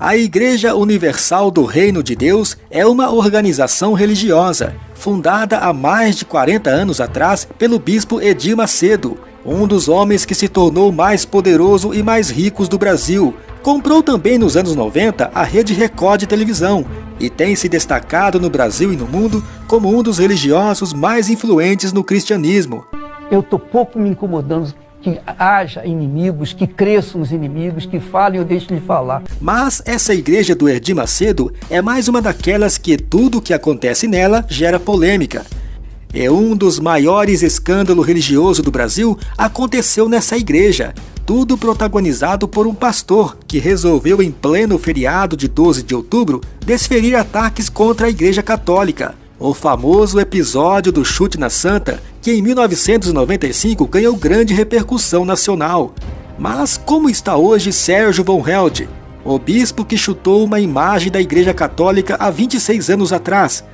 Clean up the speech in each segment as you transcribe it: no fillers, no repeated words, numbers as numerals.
A Igreja Universal do Reino de Deus é uma organização religiosa, fundada há mais de 40 anos atrás pelo bispo Edir Macedo, um dos homens que se tornou mais poderoso e mais ricos do Brasil. Comprou também nos anos 90 a Rede Record de televisão e tem se destacado no Brasil e no mundo como um dos religiosos mais influentes no cristianismo. Eu estou pouco me incomodando que haja inimigos, que cresçam os inimigos, que falem, eu deixo de falar. Mas essa igreja do Edir Macedo é mais uma daquelas que tudo que acontece nela gera polêmica. É um dos maiores escândalos religiosos do Brasil aconteceu nessa igreja. Tudo protagonizado por um pastor que resolveu em pleno feriado de 12 de outubro desferir ataques contra a Igreja Católica. O famoso episódio do chute na Santa, que em 1995 ganhou grande repercussão nacional. Mas como está hoje Sérgio Von Held, o bispo que chutou uma imagem da Igreja Católica há 26 anos atrás?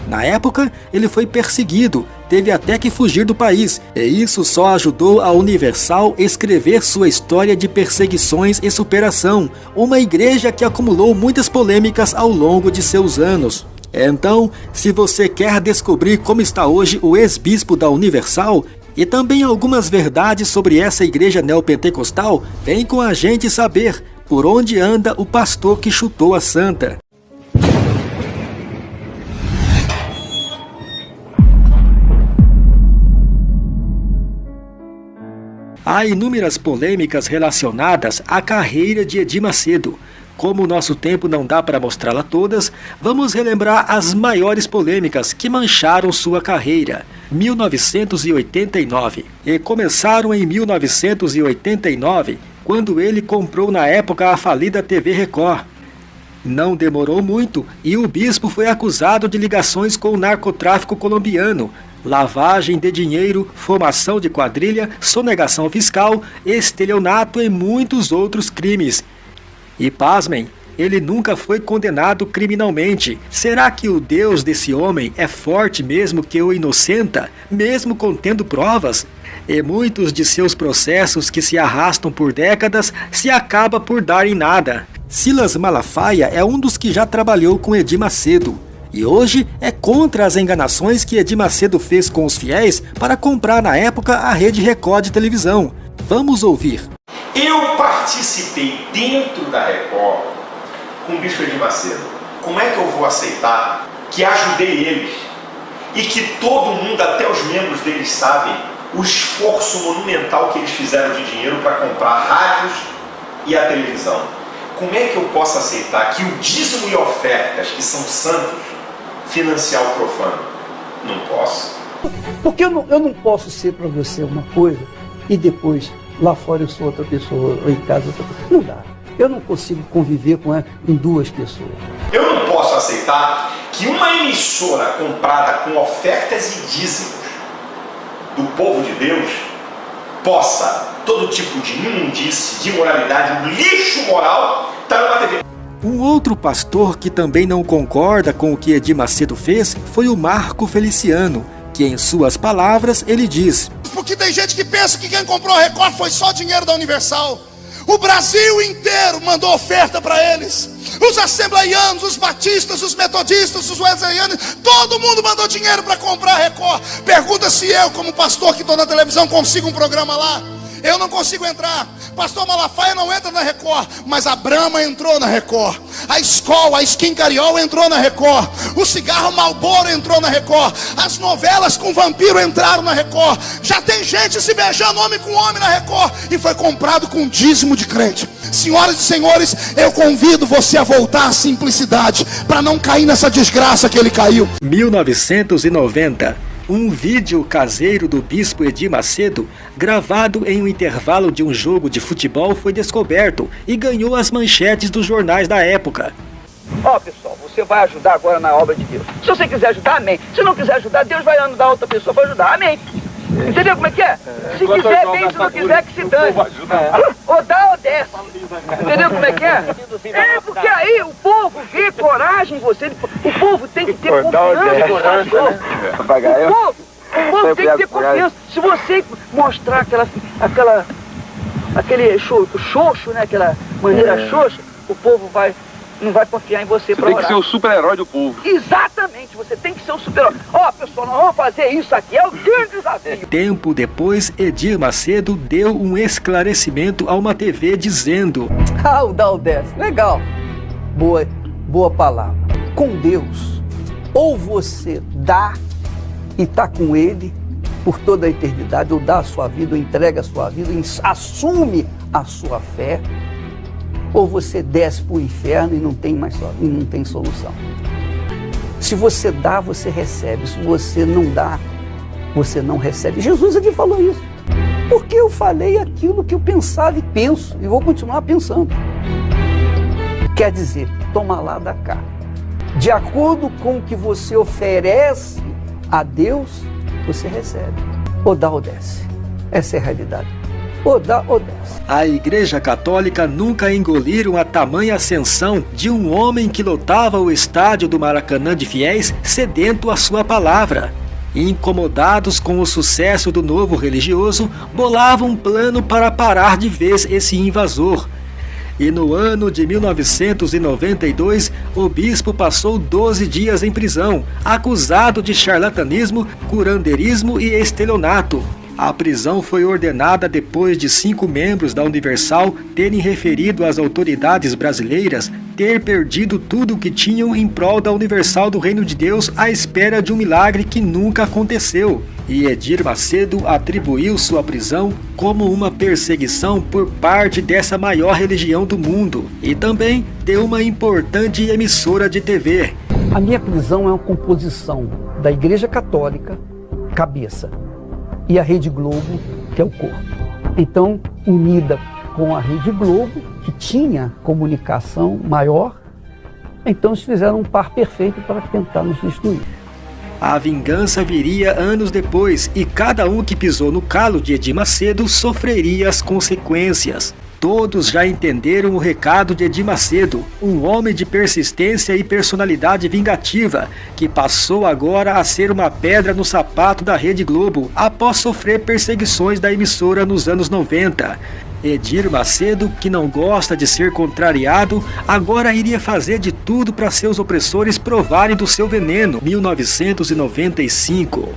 Na época, ele foi perseguido, teve até que fugir do país, e isso só ajudou a Universal a escrever sua história de perseguições e superação, uma igreja que acumulou muitas polêmicas ao longo de seus anos. Então, se você quer descobrir como está hoje o ex-bispo da Universal e também algumas verdades sobre essa igreja neopentecostal, vem com a gente saber por onde anda o pastor que chutou a Santa. Há inúmeras polêmicas relacionadas à carreira de Edir Macedo. Como o nosso tempo não dá para mostrá-la todas, vamos relembrar as maiores polêmicas que mancharam sua carreira. 1989. E começaram em 1989, quando ele comprou na época a falida TV Record. Não demorou muito e o bispo foi acusado de ligações com o narcotráfico colombiano, lavagem de dinheiro, formação de quadrilha, sonegação fiscal, estelionato e muitos outros crimes. E pasmem, ele nunca foi condenado criminalmente. Será que o Deus desse homem é forte mesmo que o inocenta, mesmo contendo provas? E muitos de seus processos que se arrastam por décadas se acaba por dar em nada. Silas Malafaia é um dos que já trabalhou com Edir Macedo. E hoje é contra as enganações que Edir Macedo fez com os fiéis para comprar na época a Rede Record de televisão. Vamos ouvir. Eu participei dentro da Record com o bispo Edir Macedo. Como é que eu vou aceitar que ajudei eles e que todo mundo, até os membros deles, sabem o esforço monumental que eles fizeram de dinheiro para comprar rádios e a televisão? Como é que eu posso aceitar que o dízimo e ofertas, que são santos, financiar o profano? Não posso. Porque eu não posso ser para você uma coisa e depois lá fora eu sou outra pessoa, ou em casa outra pessoa. Não dá. Eu não consigo conviver em duas pessoas. Eu não posso aceitar que uma emissora comprada com ofertas e dízimos do povo de Deus possa, todo tipo de imundície, de imoralidade, um lixo moral, estar numa TV. Um outro pastor que também não concorda com o que Edir Macedo fez foi o Marco Feliciano, que em suas palavras ele diz: porque tem gente que pensa que quem comprou a Record foi só dinheiro da Universal. O Brasil inteiro mandou oferta para eles. Os assembleianos, os batistas, os metodistas, os wesleyanos, todo mundo mandou dinheiro para comprar a Record. Pergunta se eu, como pastor que estou na televisão, consigo um programa lá. Eu não consigo entrar. Pastor Malafaia não entra na Record, mas a Brahma entrou na Record. A Skol, a Skin Cariol entrou na Record. O cigarro Marlboro entrou na Record. As novelas com vampiro entraram na Record. Já tem gente se beijando homem com homem na Record. E foi comprado com dízimo de crente. Senhoras e senhores, eu convido você a voltar à simplicidade, para não cair nessa desgraça que ele caiu. 1990. Um vídeo caseiro do bispo Edir Macedo, gravado em um intervalo de um jogo de futebol, foi descoberto e ganhou as manchetes dos jornais da época. Pessoal, você vai ajudar agora na obra de Deus. Se você quiser ajudar, amém. Se não quiser ajudar, Deus vai ajudar outra pessoa para ajudar, amém. Entendeu como é que é? Se quiser bem, se não quiser, que se dane. Ou dá ou desce. Entendeu como é que é? É, porque aí o povo vê coragem em você. O povo tem que ter confiança. O povo tem que ter confiança. Se você mostrar aquele xoxo, né? Aquela maneira xoxa, o povo vai não vai confiar em você para orar. Você tem que ser o super-herói do povo. Exatamente, você tem que ser o super-herói. Ó, pessoal, nós vamos fazer isso aqui, é o grande desafio. Tempo depois, Edir Macedo deu um esclarecimento a uma TV dizendo: Ah, o Daldés, legal. Boa palavra. Com Deus, ou você dá e está com Ele por toda a eternidade, ou dá a sua vida, ou entrega a sua vida, assume a sua fé, ou você desce para o inferno e não tem solução. Se você dá, você recebe. Se você não dá, você não recebe. Jesus aqui falou isso. Porque eu falei aquilo que eu pensava e penso, e vou continuar pensando. Quer dizer, toma lá da cá. De acordo com o que você oferece a Deus, você recebe. Ou dá ou desce. Essa é a realidade. Ou dá ou desce. A Igreja Católica nunca engoliram a tamanha ascensão de um homem que lotava o estádio do Maracanã de fiéis sedento à sua palavra. Incomodados com o sucesso do novo religioso, bolavam um plano para parar de vez esse invasor. E no ano de 1992, o bispo passou 12 dias em prisão, acusado de charlatanismo, curandeirismo e estelionato. A prisão foi ordenada depois de 5 membros da Universal terem referido às autoridades brasileiras ter perdido tudo o que tinham em prol da Universal do Reino de Deus à espera de um milagre que nunca aconteceu. E Edir Macedo atribuiu sua prisão como uma perseguição por parte dessa maior religião do mundo e também de uma importante emissora de TV. A minha prisão é uma composição da Igreja Católica, cabeça, e a Rede Globo, que é o corpo. Então, unida com a Rede Globo, que tinha comunicação maior, então eles fizeram um par perfeito para tentar nos destruir. A vingança viria anos depois e cada um que pisou no calo de Edir Macedo sofreria as consequências. Todos já entenderam o recado de Edir Macedo, um homem de persistência e personalidade vingativa, que passou agora a ser uma pedra no sapato da Rede Globo após sofrer perseguições da emissora nos anos 90. Edir Macedo, que não gosta de ser contrariado, agora iria fazer de tudo para seus opressores provarem do seu veneno. 1995.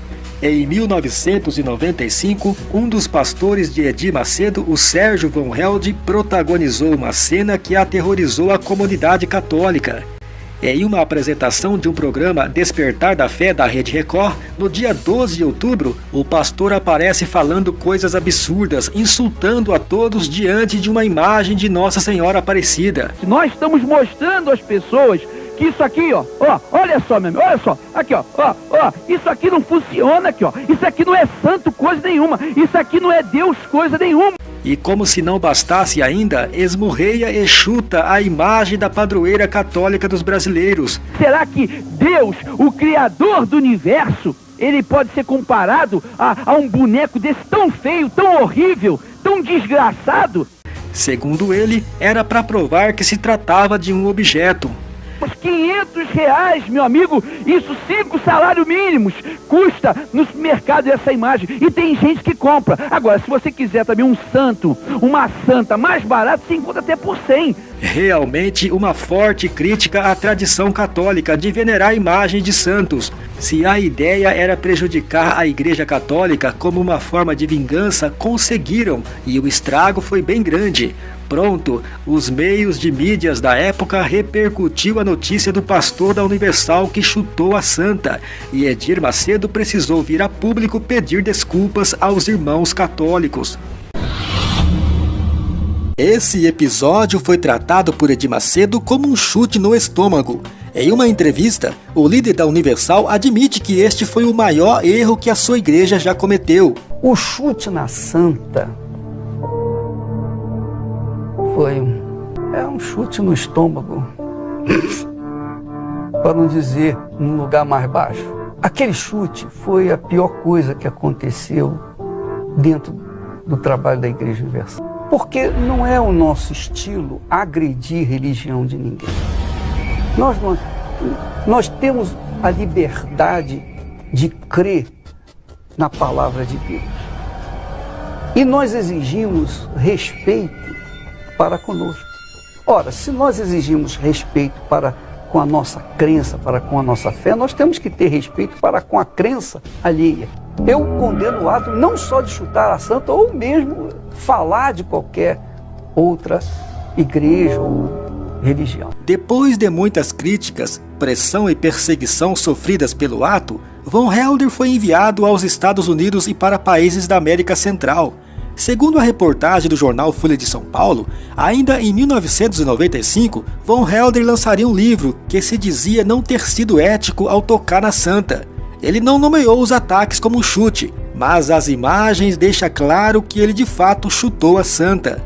Em 1995, um dos pastores de Edir Macedo, o Sérgio Von Held, protagonizou uma cena que aterrorizou a comunidade católica. Em uma apresentação de um programa Despertar da Fé da Rede Record, no dia 12 de outubro, o pastor aparece falando coisas absurdas, insultando a todos diante de uma imagem de Nossa Senhora Aparecida. Nós estamos mostrando às pessoas que isso aqui, ó, olha só, meu amigo, olha só, aqui, ó, isso aqui não funciona aqui, ó, isso aqui não é santo coisa nenhuma, isso aqui não é Deus coisa nenhuma. E como se não bastasse ainda, esmurreia e chuta a imagem da padroeira católica dos brasileiros. Será que Deus, o Criador do universo, ele pode ser comparado a um boneco desse tão feio, tão horrível, tão desgraçado? Segundo ele, era para provar que se tratava de um objeto. Os R$500, meu amigo, isso 5 salários mínimos, custa no mercado essa imagem. E tem gente que compra. Agora, se você quiser também um santo, uma santa mais barata, você encontra até por 100. Realmente uma forte crítica à tradição católica de venerar a imagem de santos. Se a ideia era prejudicar a Igreja Católica como uma forma de vingança, conseguiram, e o estrago foi bem grande. Pronto, os meios de mídias da época repercutiu a notícia do pastor da Universal que chutou a santa, e Edir Macedo precisou vir a público pedir desculpas aos irmãos católicos. Esse episódio foi tratado por Edir Macedo como um chute no estômago. Em uma entrevista, o líder da Universal admite que este foi o maior erro que a sua igreja já cometeu. O chute na santa foi um chute no estômago, para não dizer num lugar mais baixo. Aquele chute foi a pior coisa que aconteceu dentro do trabalho da Igreja Universal. Porque não é o nosso estilo agredir religião de ninguém. Nós temos a liberdade de crer na palavra de Deus. E nós exigimos respeito para conosco. Ora, se nós exigimos respeito para com a nossa crença, para com a nossa fé, nós temos que ter respeito para com a crença alheia. Eu condeno o ato não só de chutar a santa, ou mesmo falar de qualquer outra igreja ou religião. Depois de muitas críticas, pressão e perseguição sofridas pelo ato, Von Helder foi enviado aos Estados Unidos e para países da América Central. Segundo a reportagem do jornal Folha de São Paulo, ainda em 1995, Von Helder lançaria um livro que se dizia não ter sido ético ao tocar na santa. Ele não nomeou os ataques como chute, mas as imagens deixam claro que ele de fato chutou a santa.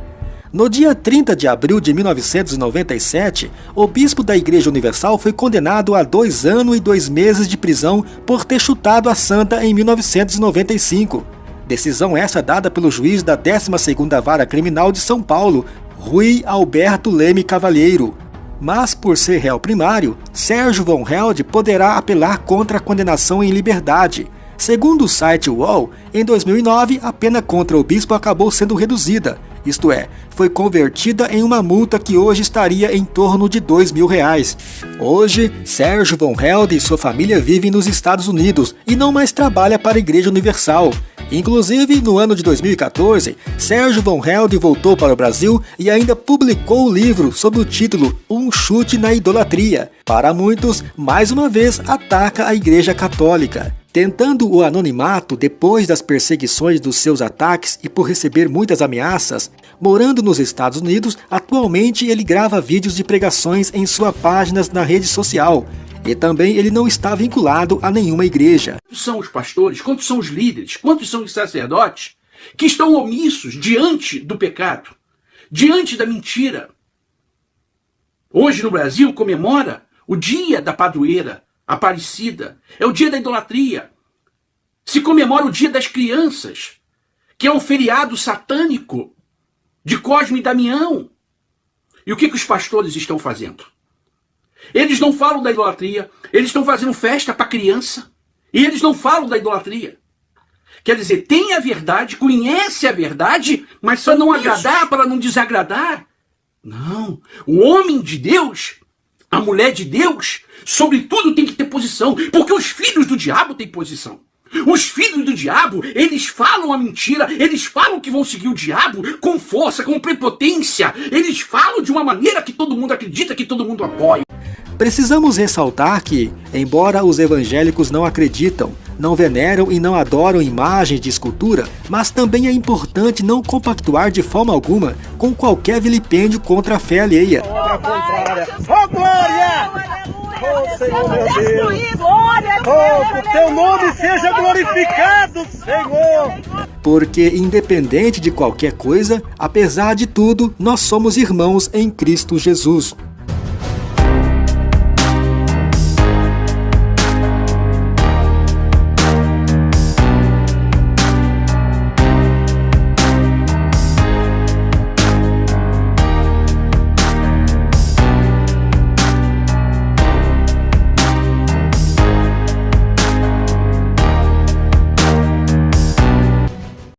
No dia 30 de abril de 1997, o bispo da Igreja Universal foi condenado a 2 anos e 2 meses de prisão por ter chutado a santa em 1995. Decisão essa dada pelo juiz da 12ª Vara Criminal de São Paulo, Rui Alberto Leme Cavalheiro. Mas por ser réu primário, Sérgio Von Helder poderá apelar contra a condenação em liberdade. Segundo o site UOL, em 2009 a pena contra o bispo acabou sendo reduzida, isto é, foi convertida em uma multa que hoje estaria em torno de R$2.000. Hoje, Sérgio Von Helder e sua família vivem nos Estados Unidos e não mais trabalha para a Igreja Universal. Inclusive, no ano de 2014, Sérgio Von Helder voltou para o Brasil e ainda publicou o livro sob o título Um Chute na Idolatria. Para muitos, mais uma vez ataca a Igreja Católica. Tentando o anonimato depois das perseguições dos seus ataques e por receber muitas ameaças, morando nos Estados Unidos, atualmente ele grava vídeos de pregações em suas páginas na rede social. E também ele não está vinculado a nenhuma igreja. Quantos são os pastores, quantos são os líderes, quantos são os sacerdotes que estão omissos diante do pecado, diante da mentira? Hoje no Brasil comemora o dia da padroeira Aparecida, é o dia da idolatria. Se comemora o dia das crianças, que é um feriado satânico de Cosme e Damião. E o que os pastores estão fazendo? Eles não falam da idolatria, eles estão fazendo festa para criança, e eles não falam da idolatria. Quer dizer, tem a verdade, conhece a verdade, mas para não agradar, para não desagradar. Não, o homem de Deus, a mulher de Deus, sobretudo tem que ter posição, porque os filhos do diabo têm posição. Os filhos do diabo, eles falam a mentira, eles falam que vão seguir o diabo com força, com prepotência, eles falam de uma maneira que todo mundo acredita, que todo mundo apoia. Precisamos ressaltar que, embora os evangélicos não acreditam, não veneram e não adoram imagens de escultura, mas também é importante não compactuar de forma alguma com qualquer vilipêndio contra a fé alheia. Oh, glória! Oh, Senhor, meu Deus! Oh, que o teu nome seja glorificado, Senhor! Porque, independente de qualquer coisa, apesar de tudo, nós somos irmãos em Cristo Jesus.